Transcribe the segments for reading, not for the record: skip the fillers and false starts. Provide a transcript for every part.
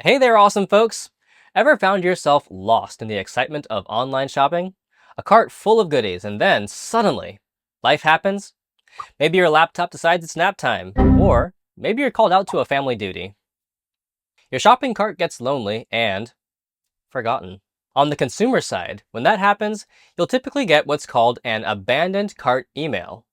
Hey there, awesome folks! Ever found yourself lost in the excitement of online shopping? A cart full of goodies, and then suddenly, life happens? Maybe your laptop decides it's nap time, or maybe you're called out to a family duty. Your shopping cart gets lonely and forgotten. On the consumer side, when that happens, you'll typically get what's called an abandoned cart email.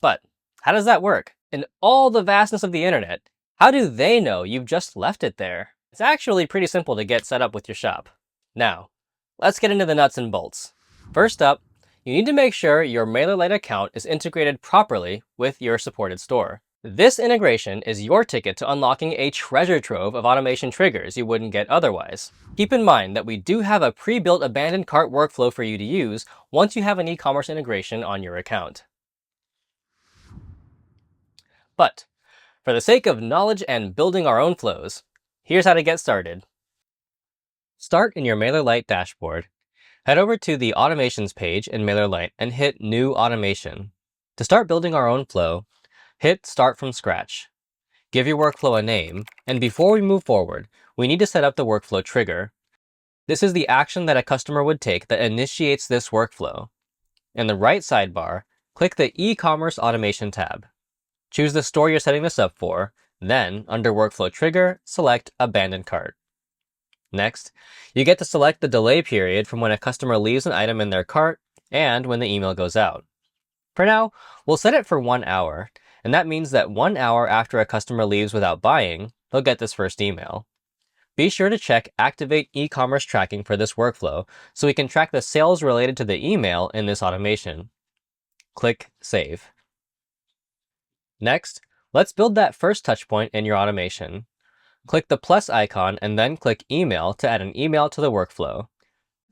But how does that work? In all the vastness of the internet, how do they know you've just left it there? It's actually pretty simple to get set up with your shop. Now, let's get into the nuts and bolts. First up, you need to make sure your MailerLite account is integrated properly with your supported store. This integration is your ticket to unlocking a treasure trove of automation triggers you wouldn't get otherwise. Keep in mind that we do have a pre-built abandoned cart workflow for you to use once you have an e-commerce integration on your account. But for the sake of knowledge and building our own flows, here's how to get started. Start in your MailerLite dashboard. Head over to the Automations page in MailerLite and hit New Automation. To start building our own flow, hit Start from Scratch. Give your workflow a name, and before we move forward, we need to set up the workflow trigger. This is the action that a customer would take that initiates this workflow. In the right sidebar, click the e-commerce automation tab. Choose the store you're setting this up for, then, under Workflow Trigger, select Abandoned Cart. Next, you get to select the delay period from when a customer leaves an item in their cart and when the email goes out. For now, we'll set it for 1 hour, and that means that 1 hour after a customer leaves without buying, they'll get this first email. Be sure to check Activate e-commerce tracking for this workflow so we can track the sales related to the email in this automation. Click Save. Next, let's build that first touchpoint in your automation. Click the plus icon and then click Email to add an email to the workflow.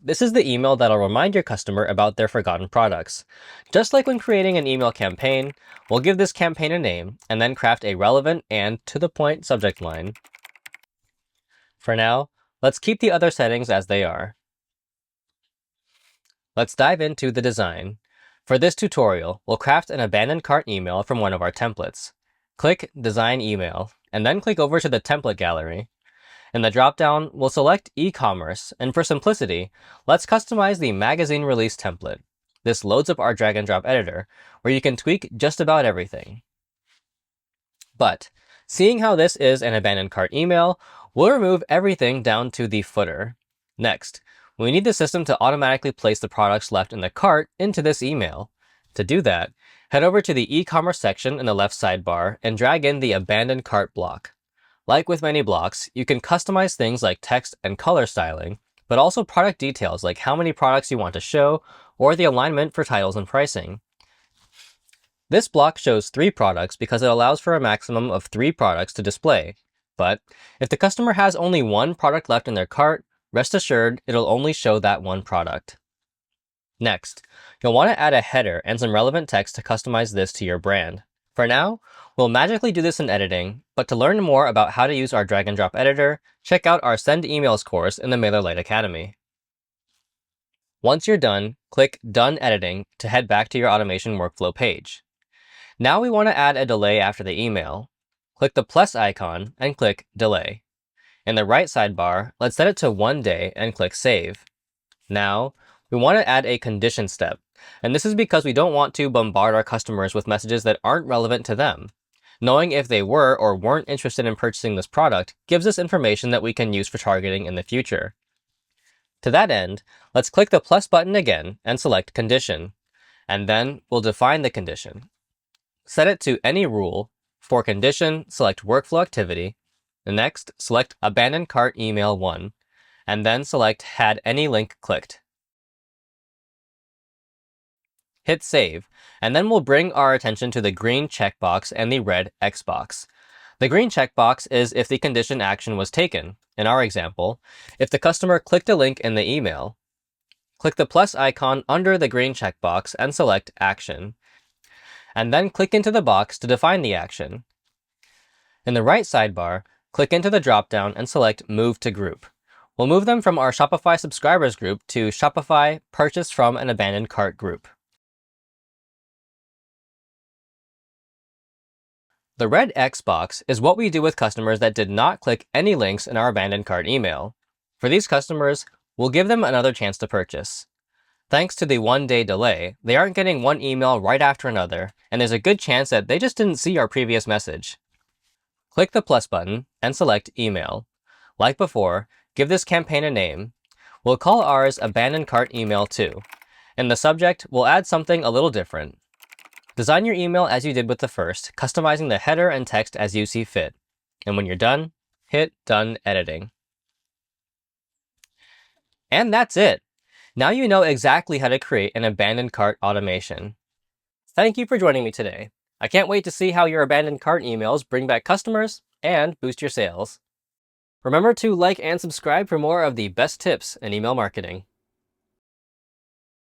This is the email that'll remind your customer about their forgotten products. Just like when creating an email campaign, we'll give this campaign a name and then craft a relevant and to-the-point subject line. For now, let's keep the other settings as they are. Let's dive into the design. For this tutorial, we'll craft an abandoned cart email from one of our templates. Click Design Email, and then click over to the Template Gallery. In the dropdown, we'll select e-commerce, and for simplicity, let's customize the magazine release template. This loads up our drag and drop editor, where you can tweak just about everything. But, seeing how this is an abandoned cart email, we'll remove everything down to the footer. Next, we need the system to automatically place the products left in the cart into this email. To do that, head over to the e-commerce section in the left sidebar and drag in the abandoned cart block. Like with many blocks, you can customize things like text and color styling, but also product details like how many products you want to show or the alignment for titles and pricing. This block shows 3 products because it allows for a maximum of 3 products to display. But if the customer has only 1 product left in their cart, rest assured it'll only show that 1 product. Next, you'll want to add a header and some relevant text to customize this to your brand. For now, we'll magically do this in editing, but to learn more about how to use our drag and drop editor, check out our Send Emails course in the MailerLite Academy. Once you're done, click Done Editing to head back to your automation workflow page. Now we want to add a delay after the email. Click the plus icon and click Delay. In the right sidebar, let's set it to 1 day and click Save. Now, we want to add a condition step, and this is because we don't want to bombard our customers with messages that aren't relevant to them. Knowing if they were or weren't interested in purchasing this product gives us information that we can use for targeting in the future. To that end, let's click the plus button again and select Condition, and then we'll define the condition. Set it to any rule. For condition, select Workflow Activity. Next, select Abandoned Cart Email 1, and then select Had Any Link Clicked. Hit Save, and then we'll bring our attention to the green checkbox and the red X box. The green checkbox is if the condition action was taken. In our example, if the customer clicked a link in the email. Click the plus icon under the green checkbox and select Action, and then click into the box to define the action. In the right sidebar, click into the dropdown and select Move to Group. We'll move them from our Shopify subscribers group to Shopify Purchase from an Abandoned Cart group. The red X box is what we do with customers that did not click any links in our abandoned cart email. For these customers, we'll give them another chance to purchase. Thanks to the 1-day delay, they aren't getting one email right after another, and there's a good chance that they just didn't see our previous message. Click the plus button and select Email. Like before, give this campaign a name. We'll call ours Abandoned Cart Email 2. In the subject, we'll add something a little different. Design your email as you did with the first, customizing the header and text as you see fit. And when you're done, hit Done Editing. And that's it! Now you know exactly how to create an abandoned cart automation. Thank you for joining me today. I can't wait to see how your abandoned cart emails bring back customers and boost your sales. Remember to like and subscribe for more of the best tips in email marketing.